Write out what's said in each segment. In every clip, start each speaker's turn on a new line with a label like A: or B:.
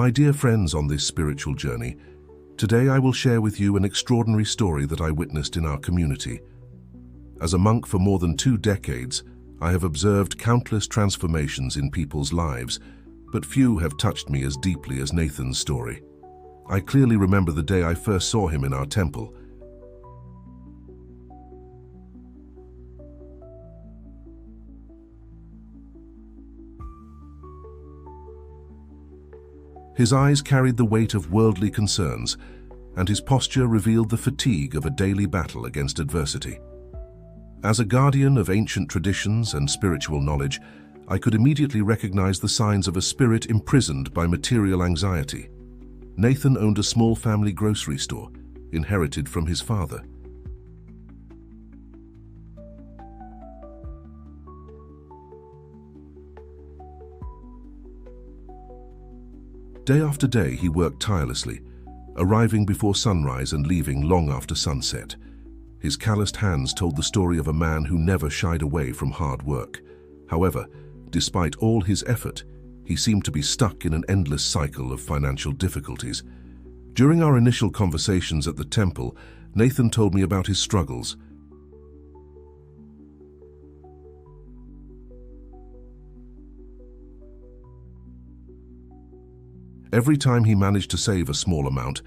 A: My dear friends on this spiritual journey, today I will share with you an extraordinary story that I witnessed in our community. As a monk for more than 2 decades, I have observed countless transformations in people's lives, but few have touched me as deeply as Nathan's story. I clearly remember the day I first saw him in our temple. His eyes carried the weight of worldly concerns, and his posture revealed the fatigue of a daily battle against adversity. As a guardian of ancient traditions and spiritual knowledge, I could immediately recognize the signs of a spirit imprisoned by material anxiety. Nathan owned a small family grocery store, inherited from his father. Day after day, he worked tirelessly, arriving before sunrise and leaving long after sunset. His calloused hands told the story of a man who never shied away from hard work. However, despite all his effort, he seemed to be stuck in an endless cycle of financial difficulties. During our initial conversations at the temple, Nathan told me about his struggles. Every time he managed to save a small amount,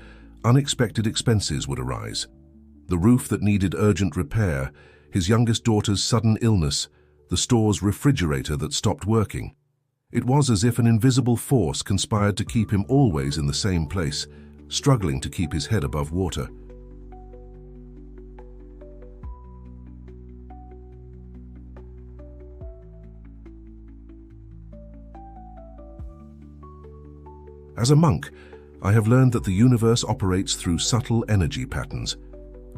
A: unexpected expenses would arise. The roof that needed urgent repair, his youngest daughter's sudden illness, the store's refrigerator that stopped working. It was as if an invisible force conspired to keep him always in the same place, struggling to keep his head above water. As a monk, I have learned that the universe operates through subtle energy patterns.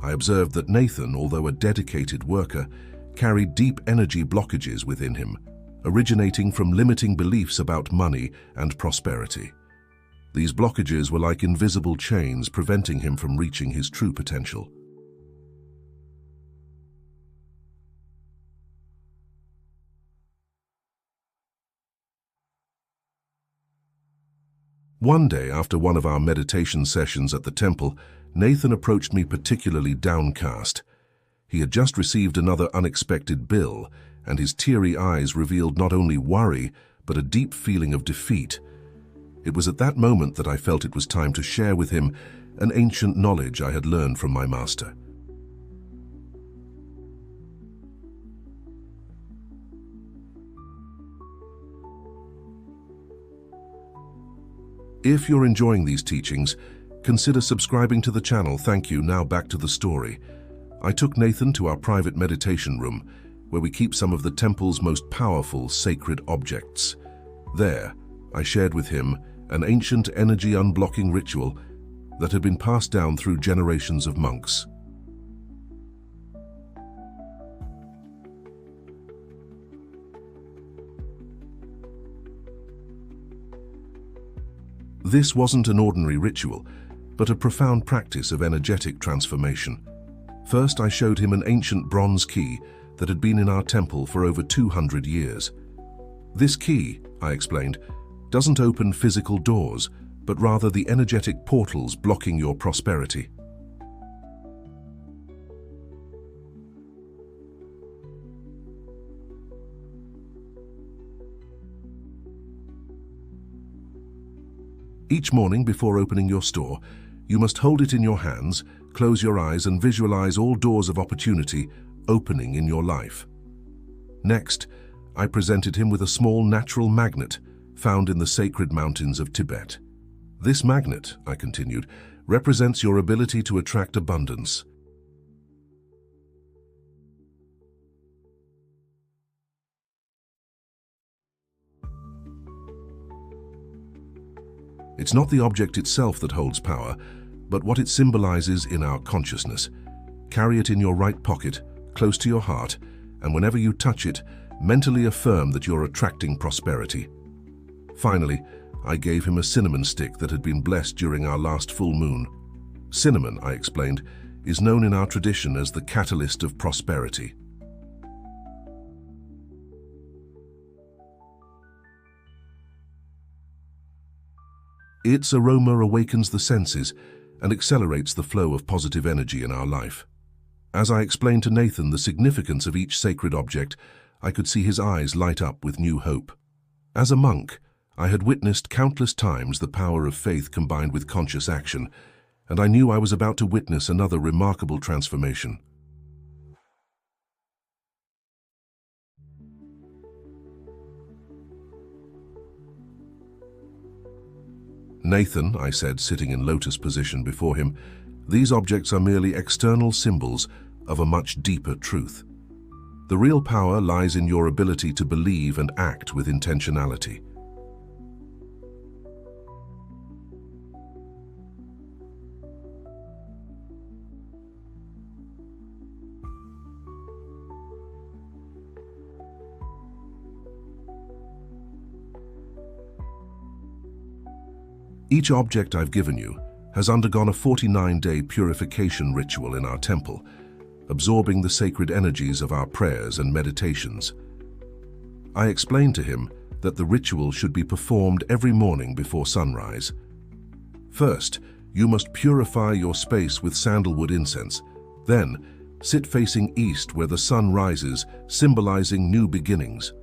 A: I observed that Nathan, although a dedicated worker, carried deep energy blockages within him, originating from limiting beliefs about money and prosperity. These blockages were like invisible chains preventing him from reaching his true potential. One day, after one of our meditation sessions at the temple, Nathan approached me particularly downcast. He had just received another unexpected bill, and his teary eyes revealed not only worry, but a deep feeling of defeat. It was at that moment that I felt it was time to share with him an ancient knowledge I had learned from my master. If you're enjoying these teachings, consider subscribing to the channel. Thank you. Now back to the story. I took Nathan to our private meditation room, where we keep some of the temple's most powerful sacred objects. There, I shared with him an ancient energy unblocking ritual that had been passed down through generations of monks. This wasn't an ordinary ritual, but a profound practice of energetic transformation. First, I showed him an ancient bronze key that had been in our temple for over 200 years. This key, I explained, doesn't open physical doors, but rather the energetic portals blocking your prosperity. Each morning before opening your store, you must hold it in your hands, close your eyes and visualize all doors of opportunity opening in your life. Next, I presented him with a small natural magnet found in the sacred mountains of Tibet. This magnet, I continued, represents your ability to attract abundance. It's not the object itself that holds power, but what it symbolizes in our consciousness. Carry it in your right pocket, close to your heart, and whenever you touch it, mentally affirm that you're attracting prosperity. Finally, I gave him a cinnamon stick that had been blessed during our last full moon. Cinnamon, I explained, is known in our tradition as the catalyst of prosperity. Its aroma awakens the senses and accelerates the flow of positive energy in our life. As I explained to Nathan the significance of each sacred object, I could see his eyes light up with new hope. As a monk, I had witnessed countless times the power of faith combined with conscious action, and I knew I was about to witness another remarkable transformation. "Nathan," I said, sitting in lotus position before him, "these objects are merely external symbols of a much deeper truth. The real power lies in your ability to believe and act with intentionality." Each object I've given you has undergone a 49-day purification ritual in our temple, absorbing the sacred energies of our prayers and meditations. I explained to him that the ritual should be performed every morning before sunrise. First, you must purify your space with sandalwood incense. Then, sit facing east where the sun rises, symbolizing new beginnings.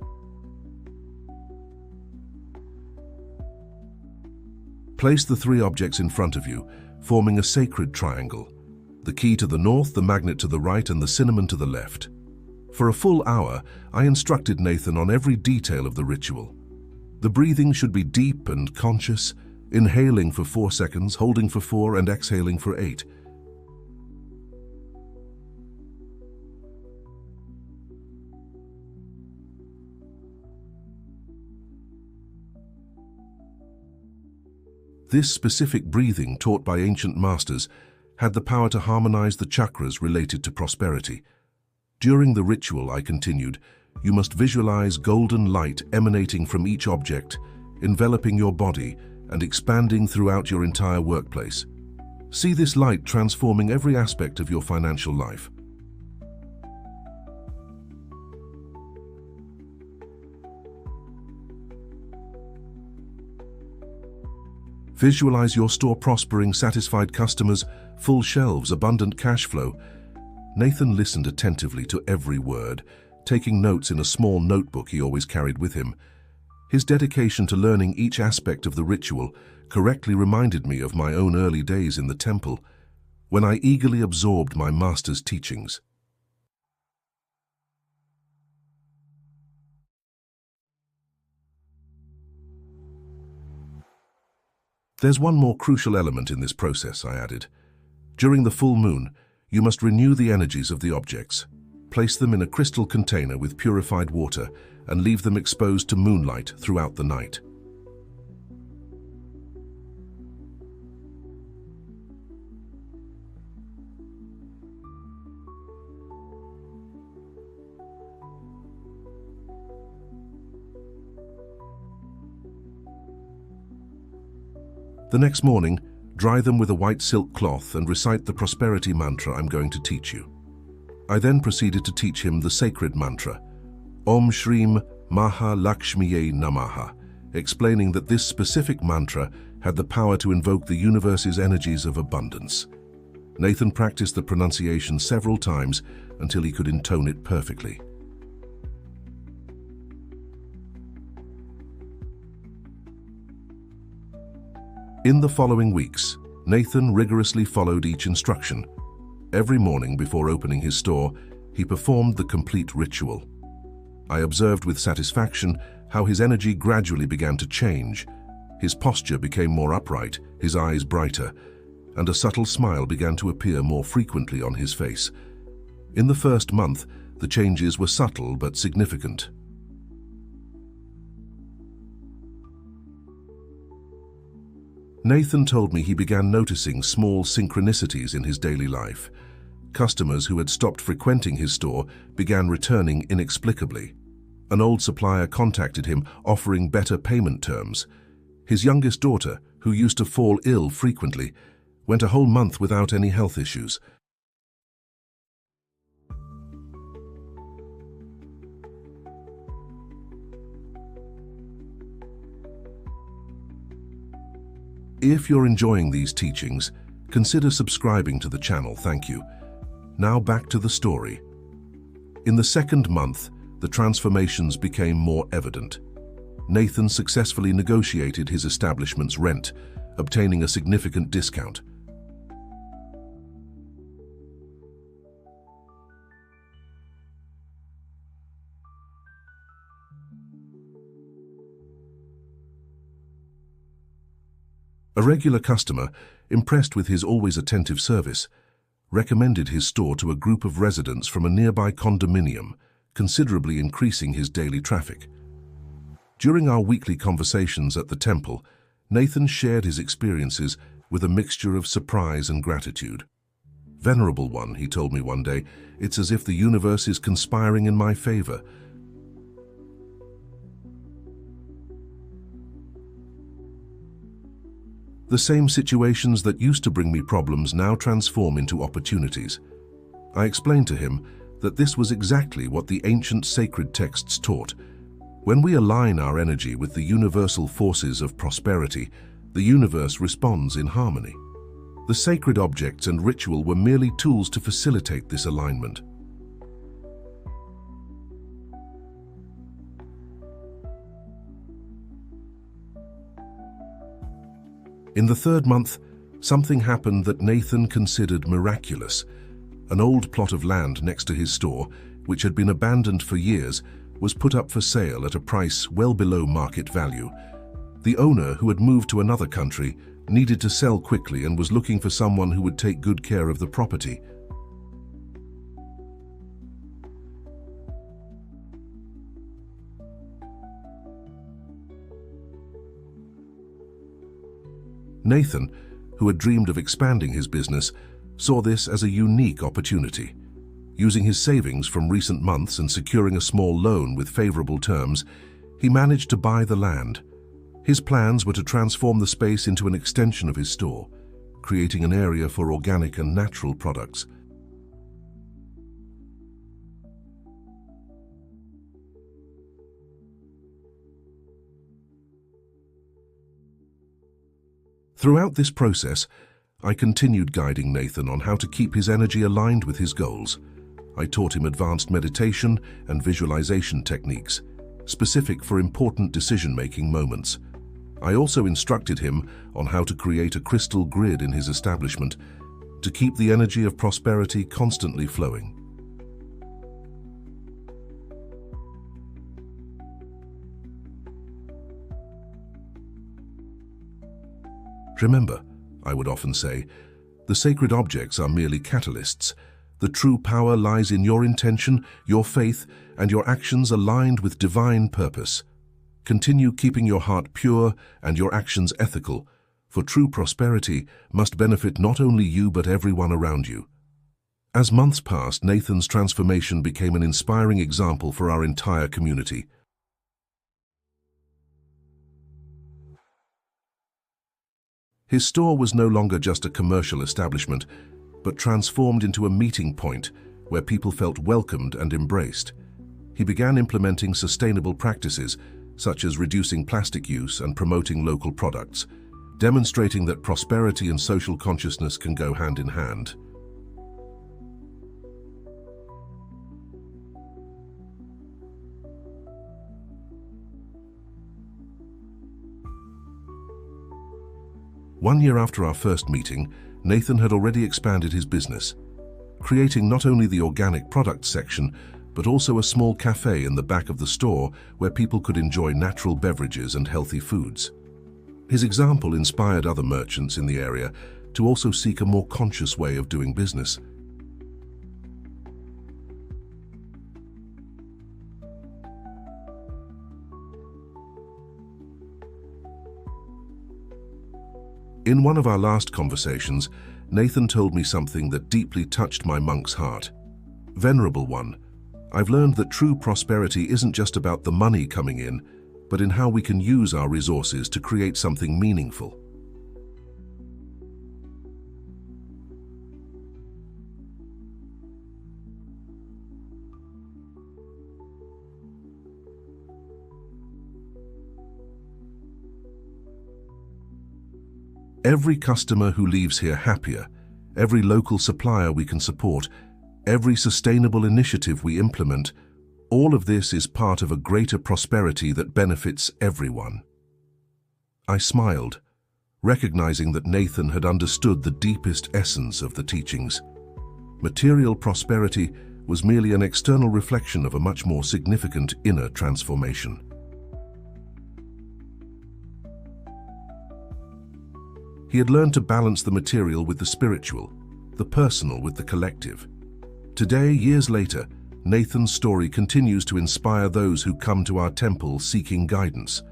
A: Place the three objects in front of you, forming a sacred triangle. The key to the north, the magnet to the right, and the cinnamon to the left. For a full hour, I instructed Nathan on every detail of the ritual. The breathing should be deep and conscious, inhaling for 4 seconds, holding for 4, and exhaling for 8. This specific breathing, taught by ancient masters, had the power to harmonize the chakras related to prosperity. During the ritual, I continued, you must visualize golden light emanating from each object, enveloping your body and expanding throughout your entire workplace. See this light transforming every aspect of your financial life. Visualize your store prospering, satisfied customers, full shelves, abundant cash flow. Nathan listened attentively to every word, taking notes in a small notebook he always carried with him. His dedication to learning each aspect of the ritual correctly reminded me of my own early days in the temple, when I eagerly absorbed my master's teachings. There's one more crucial element in this process, I added. During the full moon, you must renew the energies of the objects. Place them in a crystal container with purified water and leave them exposed to moonlight throughout the night. The next morning, dry them with a white silk cloth and recite the prosperity mantra I'm going to teach you. I then proceeded to teach him the sacred mantra, Om Shrim Maha Lakshmiye Namaha, explaining that this specific mantra had the power to invoke the universe's energies of abundance. Nathan practiced the pronunciation several times until he could intone it perfectly. In the following weeks, Nathan rigorously followed each instruction. Every morning before opening his store, he performed the complete ritual. I observed with satisfaction how his energy gradually began to change. His posture became more upright, his eyes brighter, and a subtle smile began to appear more frequently on his face. In the first month, the changes were subtle but significant. Nathan told me he began noticing small synchronicities in his daily life. Customers who had stopped frequenting his store began returning inexplicably. An old supplier contacted him, offering better payment terms. His youngest daughter, who used to fall ill frequently, went a whole month without any health issues. If you're enjoying these teachings, consider subscribing to the channel, thank you. Now back to the story. In the second month, the transformations became more evident. Nathan successfully negotiated his establishment's rent, obtaining a significant discount. A regular customer, impressed with his always attentive service, recommended his store to a group of residents from a nearby condominium, considerably increasing his daily traffic. During our weekly conversations at the temple, Nathan shared his experiences with a mixture of surprise and gratitude. "Venerable One," he told me one day, "it's as if the universe is conspiring in my favor." The same situations that used to bring me problems now transform into opportunities. I explained to him that this was exactly what the ancient sacred texts taught. When we align our energy with the universal forces of prosperity, the universe responds in harmony. The sacred objects and ritual were merely tools to facilitate this alignment. In the third month, something happened that Nathan considered miraculous. An old plot of land next to his store, which had been abandoned for years, was put up for sale at a price well below market value. The owner, who had moved to another country, needed to sell quickly and was looking for someone who would take good care of the property. Nathan, who had dreamed of expanding his business, saw this as a unique opportunity. Using his savings from recent months and securing a small loan with favorable terms, he managed to buy the land. His plans were to transform the space into an extension of his store, creating an area for organic and natural products. Throughout this process, I continued guiding Nathan on how to keep his energy aligned with his goals. I taught him advanced meditation and visualization techniques, specific for important decision-making moments. I also instructed him on how to create a crystal grid in his establishment to keep the energy of prosperity constantly flowing. Remember, I would often say, the sacred objects are merely catalysts. The true power lies in your intention, your faith, and your actions aligned with divine purpose. Continue keeping your heart pure and your actions ethical, for true prosperity must benefit not only you but everyone around you. As months passed, Nathan's transformation became an inspiring example for our entire community. His store was no longer just a commercial establishment, but transformed into a meeting point where people felt welcomed and embraced. He began implementing sustainable practices, such as reducing plastic use and promoting local products, demonstrating that prosperity and social consciousness can go hand in hand. One year after our first meeting, Nathan had already expanded his business, creating not only the organic products section, but also a small cafe in the back of the store where people could enjoy natural beverages and healthy foods. His example inspired other merchants in the area to also seek a more conscious way of doing business. In one of our last conversations, Nathan told me something that deeply touched my monk's heart. "Venerable One, I've learned that true prosperity isn't just about the money coming in, but in how we can use our resources to create something meaningful." Every customer who leaves here happier, every local supplier we can support, every sustainable initiative we implement, all of this is part of a greater prosperity that benefits everyone. I smiled, recognizing that Nathan had understood the deepest essence of the teachings. Material prosperity was merely an external reflection of a much more significant inner transformation. He had learned to balance the material with the spiritual, the personal with the collective. Today, years later, Nathan's story continues to inspire those who come to our temple seeking guidance.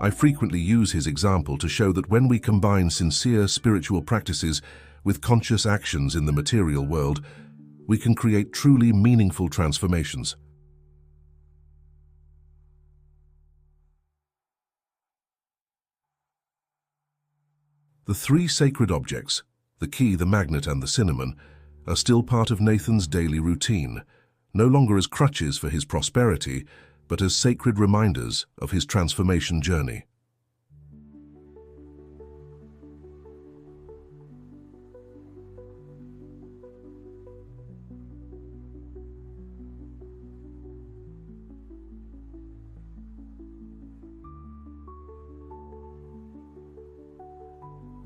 A: I frequently use his example to show that when we combine sincere spiritual practices with conscious actions in the material world, we can create truly meaningful transformations. The three sacred objects, the key, the magnet, and the cinnamon, are still part of Nathan's daily routine, no longer as crutches for his prosperity, but as sacred reminders of his transformation journey.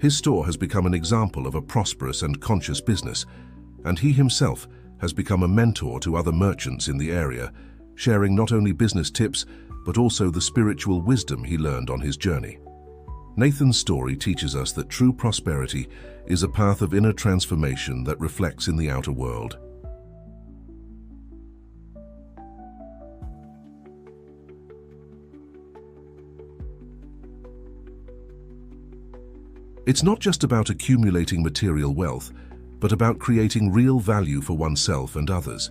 A: His store has become an example of a prosperous and conscious business, and he himself has become a mentor to other merchants in the area, sharing not only business tips, but also the spiritual wisdom he learned on his journey. Nathan's story teaches us that true prosperity is a path of inner transformation that reflects in the outer world. It's not just about accumulating material wealth, but about creating real value for oneself and others.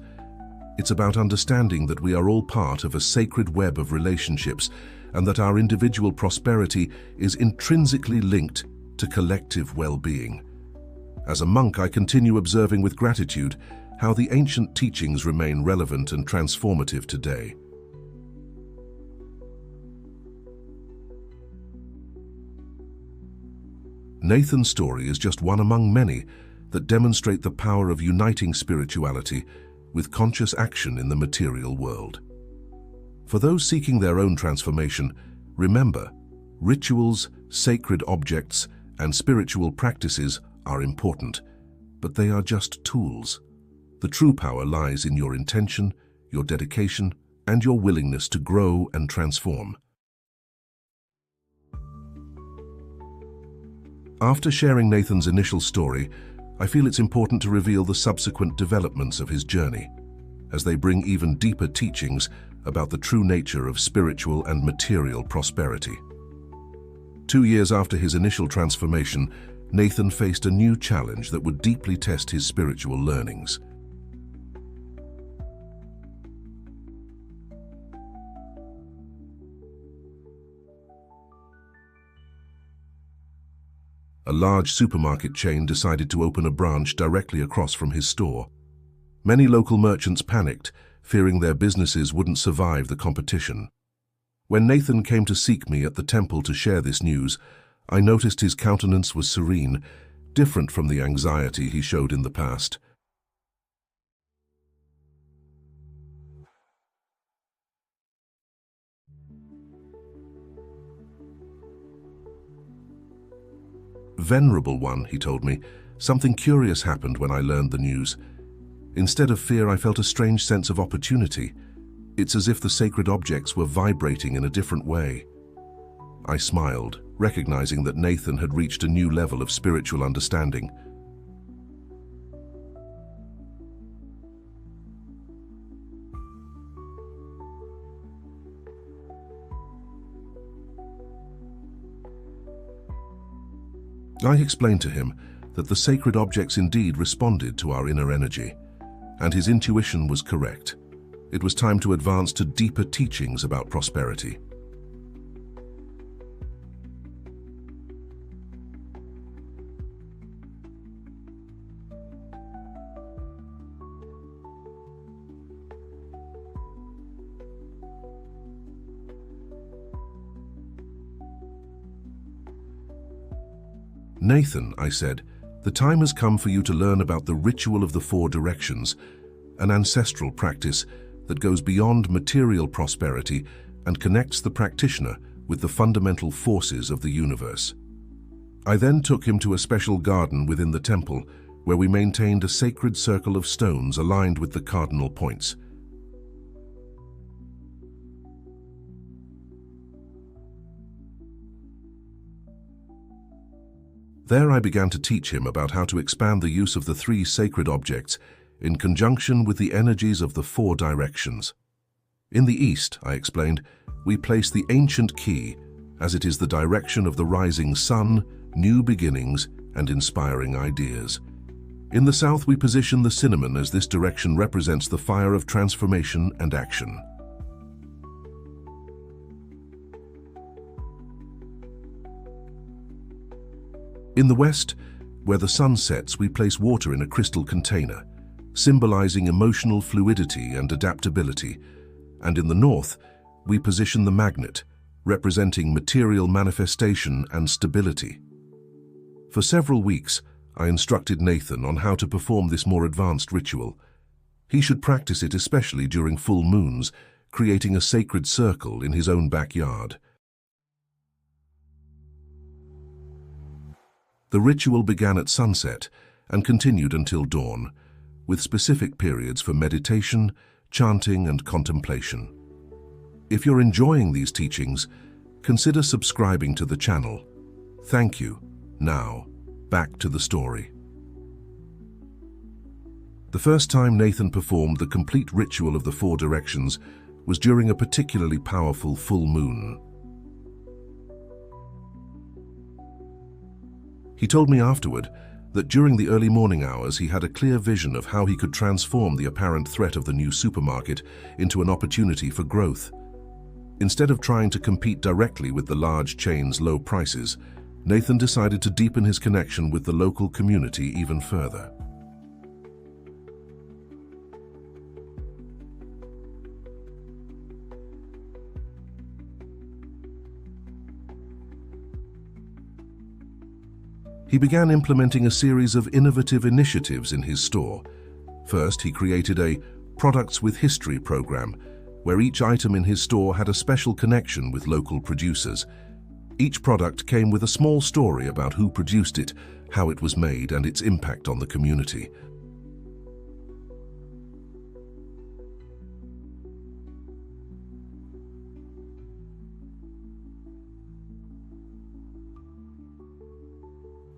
A: It's about understanding that we are all part of a sacred web of relationships and that our individual prosperity is intrinsically linked to collective well-being. As a monk, I continue observing with gratitude how the ancient teachings remain relevant and transformative today. Nathan's story is just one among many that demonstrate the power of uniting spirituality with conscious action in the material world. For those seeking their own transformation, remember, rituals, sacred objects, and spiritual practices are important, but they are just tools. The true power lies in your intention, your dedication, and your willingness to grow and transform. After sharing Nathan's initial story, I feel it's important to reveal the subsequent developments of his journey, as they bring even deeper teachings about the true nature of spiritual and material prosperity. 2 years after his initial transformation, Nathan faced a new challenge that would deeply test his spiritual learnings. A large supermarket chain decided to open a branch directly across from his store. Many local merchants panicked, fearing their businesses wouldn't survive the competition. When Nathan came to seek me at the temple to share this news, I noticed his countenance was serene, different from the anxiety he showed in the past. "Venerable one," he told me, "something curious happened when I learned the news. Instead of fear, I felt a strange sense of opportunity. It's as if the sacred objects were vibrating in a different way." I smiled, recognizing that Nathan had reached a new level of spiritual understanding. I explained to him that the sacred objects indeed responded to our inner energy, and his intuition was correct. It was time to advance to deeper teachings about prosperity. "Nathan," I said, "the time has come for you to learn about the ritual of the four directions, an ancestral practice that goes beyond material prosperity and connects the practitioner with the fundamental forces of the universe." I then took him to a special garden within the temple where we maintained a sacred circle of stones aligned with the cardinal points. There I began to teach him about how to expand the use of the three sacred objects in conjunction with the energies of the four directions. In the East, I explained, we place the ancient key, as it is the direction of the rising sun, new beginnings, and inspiring ideas. In the South, we position the cinnamon as this direction represents the fire of transformation and action. In the West, where the sun sets, we place water in a crystal container, symbolizing emotional fluidity and adaptability. And in the North, we position the magnet, representing material manifestation and stability. For several weeks, I instructed Nathan on how to perform this more advanced ritual. He should practice it especially during full moons, creating a sacred circle in his own backyard. The ritual began at sunset and continued until dawn, with specific periods for meditation, chanting, and contemplation. If you're enjoying these teachings, consider subscribing to the channel. Thank you. Now, back to the story. The first time Nathan performed the complete ritual of the four directions was during a particularly powerful full moon. He told me afterward that during the early morning hours he had a clear vision of how he could transform the apparent threat of the new supermarket into an opportunity for growth. Instead of trying to compete directly with the large chain's low prices, Nathan decided to deepen his connection with the local community even further. He began implementing a series of innovative initiatives in his store. First, he created a Products with History program, where each item in his store had a special connection with local producers. Each product came with a small story about who produced it, how it was made, and its impact on the community.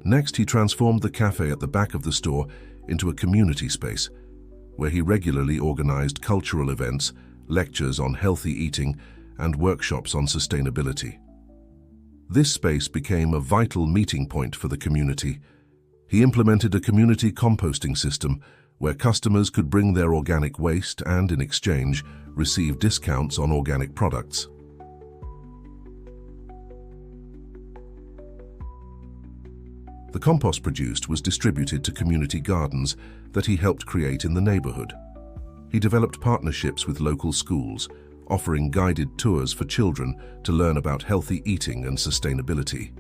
A: Next, he transformed the cafe at the back of the store into a community space, where he regularly organized cultural events, lectures on healthy eating, and workshops on sustainability. This space became a vital meeting point for the community. He implemented a community composting system where customers could bring their organic waste and, in exchange, receive discounts on organic products. The compost produced was distributed to community gardens that he helped create in the neighborhood. He developed partnerships with local schools, offering guided tours for children to learn about healthy eating and sustainability.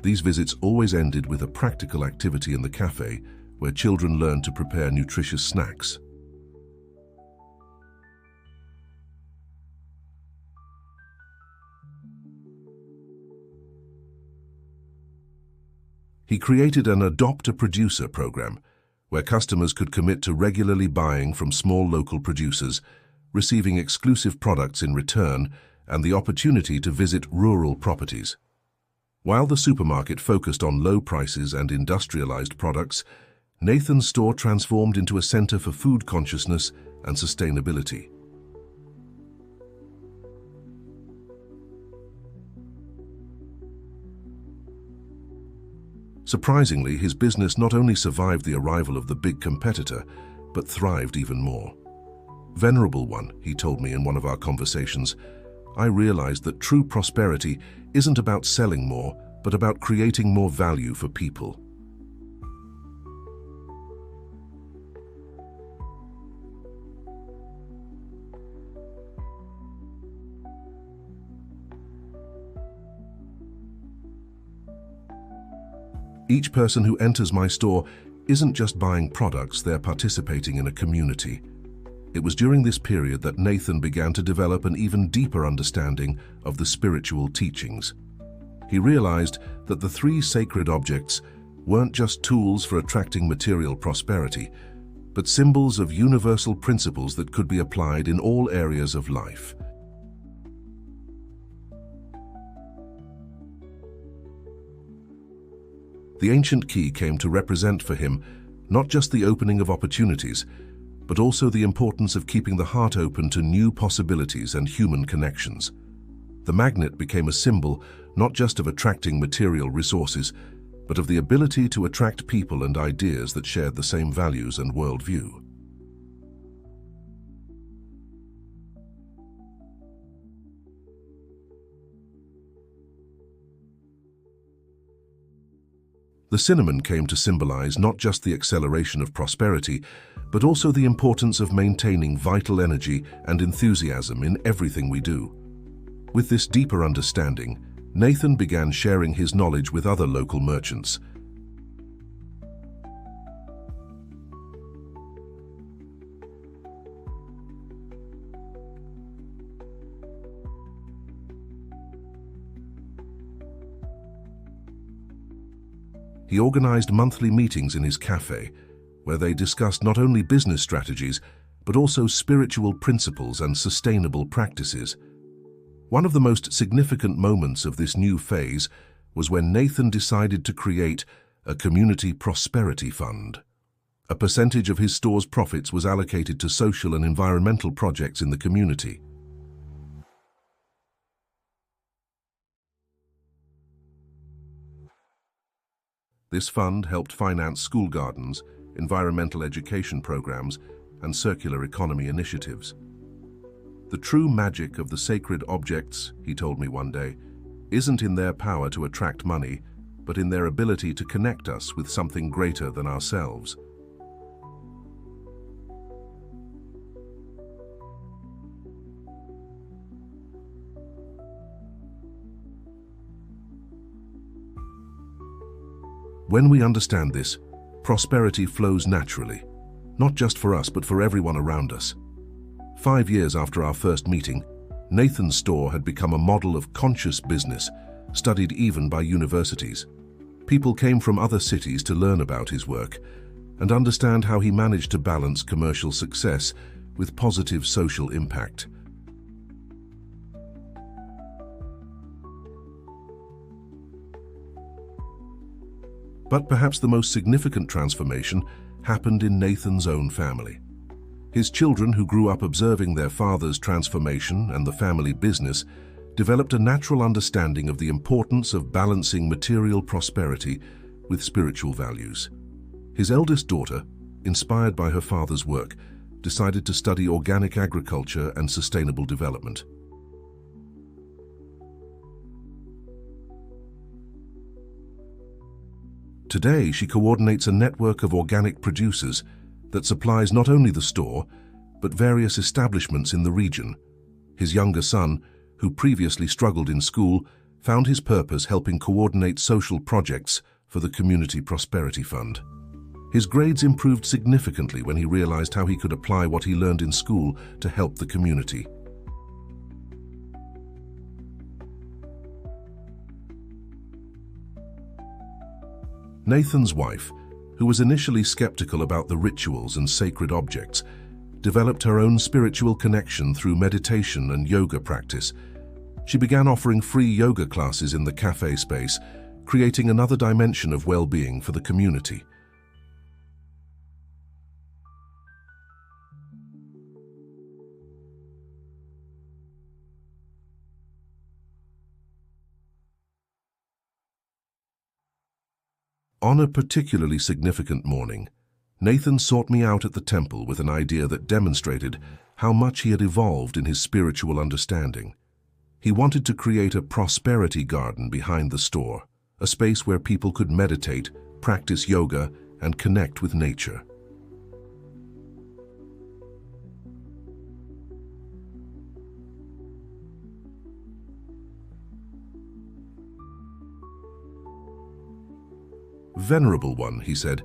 A: These visits always ended with a practical activity in the cafe where children learned to prepare nutritious snacks. He created an Adopt a Producer program where customers could commit to regularly buying from small local producers, receiving exclusive products in return, and the opportunity to visit rural properties. While the supermarket focused on low prices and industrialized products, Nathan's store transformed into a center for food consciousness and sustainability. Surprisingly, his business not only survived the arrival of the big competitor, but thrived even more. "Venerable one," he told me in one of our conversations, "I realized that true prosperity isn't about selling more, but about creating more value for people." Each person who enters my store isn't just buying products, they're participating in a community. It was during this period that Nathan began to develop an even deeper understanding of the spiritual teachings. He realized that the three sacred objects weren't just tools for attracting material prosperity, but symbols of universal principles that could be applied in all areas of life. The ancient key came to represent for him not just the opening of opportunities, but also the importance of keeping the heart open to new possibilities and human connections. The magnet became a symbol not just of attracting material resources, but of the ability to attract people and ideas that shared the same values and worldview. The cinnamon came to symbolize not just the acceleration of prosperity, but also the importance of maintaining vital energy and enthusiasm in everything we do. With this deeper understanding, Nathan began sharing his knowledge with other local merchants. He organized monthly meetings in his cafe, where they discussed not only business strategies, but also spiritual principles and sustainable practices. One of the most significant moments of this new phase was when Nathan decided to create a community prosperity fund. A percentage of his store's profits was allocated to social and environmental projects in the community. This fund helped finance school gardens, environmental education programs, and circular economy initiatives. The true magic of the sacred objects, he told me one day, isn't in their power to attract money, but in their ability to connect us with something greater than ourselves. When we understand this, prosperity flows naturally, not just for us but for everyone around us. 5 years after our first meeting, Nathan's store had become a model of conscious business, studied even by universities. People came from other cities to learn about his work and understand how he managed to balance commercial success with positive social impact. But perhaps the most significant transformation happened in Nathan's own family. His children, who grew up observing their father's transformation and the family business, developed a natural understanding of the importance of balancing material prosperity with spiritual values. His eldest daughter, inspired by her father's work, decided to study organic agriculture and sustainable development. Today, she coordinates a network of organic producers that supplies not only the store, but various establishments in the region. His younger son, who previously struggled in school, found his purpose helping coordinate social projects for the Community Prosperity Fund. His grades improved significantly when he realized how he could apply what he learned in school to help the community. Nathan's wife, who was initially skeptical about the rituals and sacred objects, developed her own spiritual connection through meditation and yoga practice. She began offering free yoga classes in the cafe space, creating another dimension of well-being for the community. On a particularly significant morning, Nathan sought me out at the temple with an idea that demonstrated how much he had evolved in his spiritual understanding. He wanted to create a prosperity garden behind the store, a space where people could meditate, practice yoga, and connect with nature. "Venerable One," he said,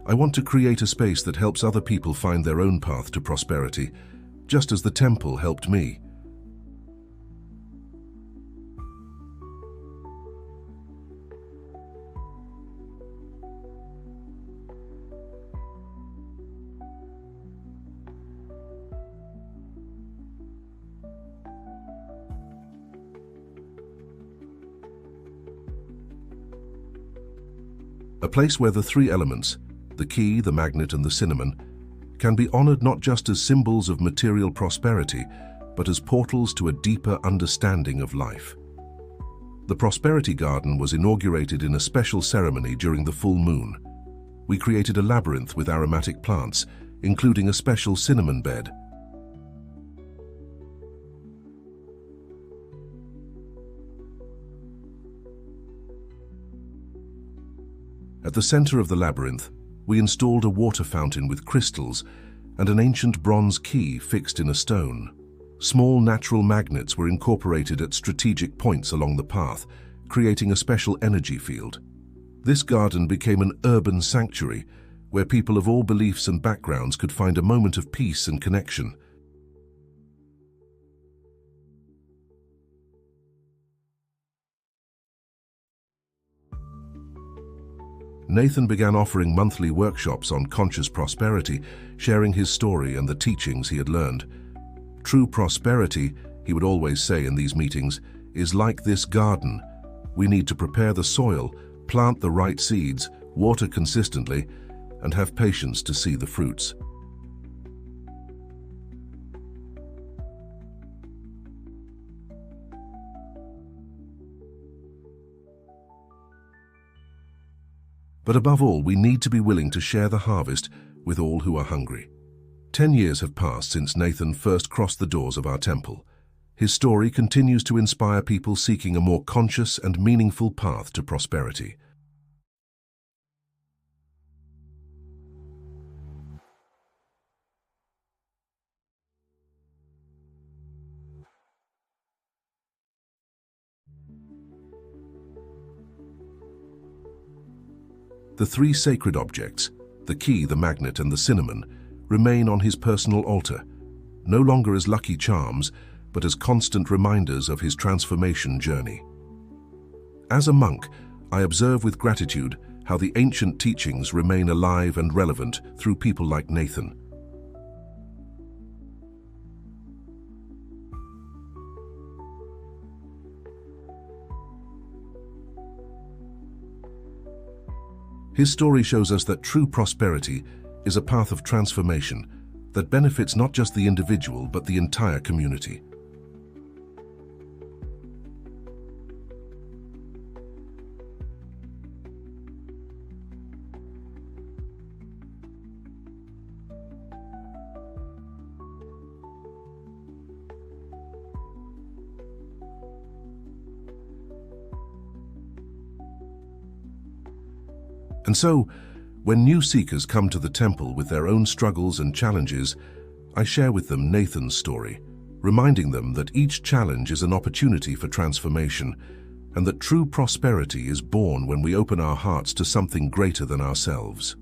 A: "I want to create a space that helps other people find their own path to prosperity, just as the temple helped me." A place where the three elements, the key, the magnet, and the cinnamon, can be honored not just as symbols of material prosperity, but as portals to a deeper understanding of life. The Prosperity Garden was inaugurated in a special ceremony during the full moon. We created a labyrinth with aromatic plants, including a special cinnamon bed. At the center of the labyrinth, we installed a water fountain with crystals and an ancient bronze key fixed in a stone. Small natural magnets were incorporated at strategic points along the path, creating a special energy field. This garden became an urban sanctuary where people of all beliefs and backgrounds could find a moment of peace and connection. Nathan began offering monthly workshops on conscious prosperity, sharing his story and the teachings he had learned. "True prosperity," he would always say in these meetings, "is like this garden. We need to prepare the soil, plant the right seeds, water consistently, and have patience to see the fruits." But above all, we need to be willing to share the harvest with all who are hungry. 10 years have passed since Nathan first crossed the doors of our temple. His story continues to inspire people seeking a more conscious and meaningful path to prosperity. The three sacred objects, the key, the magnet, and the cinnamon, remain on his personal altar, no longer as lucky charms, but as constant reminders of his transformation journey. As a monk, I observe with gratitude how the ancient teachings remain alive and relevant through people like Nathan. His story shows us that true prosperity is a path of transformation that benefits not just the individual but the entire community. And so, when new seekers come to the temple with their own struggles and challenges, I share with them Nathan's story, reminding them that each challenge is an opportunity for transformation, and that true prosperity is born when we open our hearts to something greater than ourselves.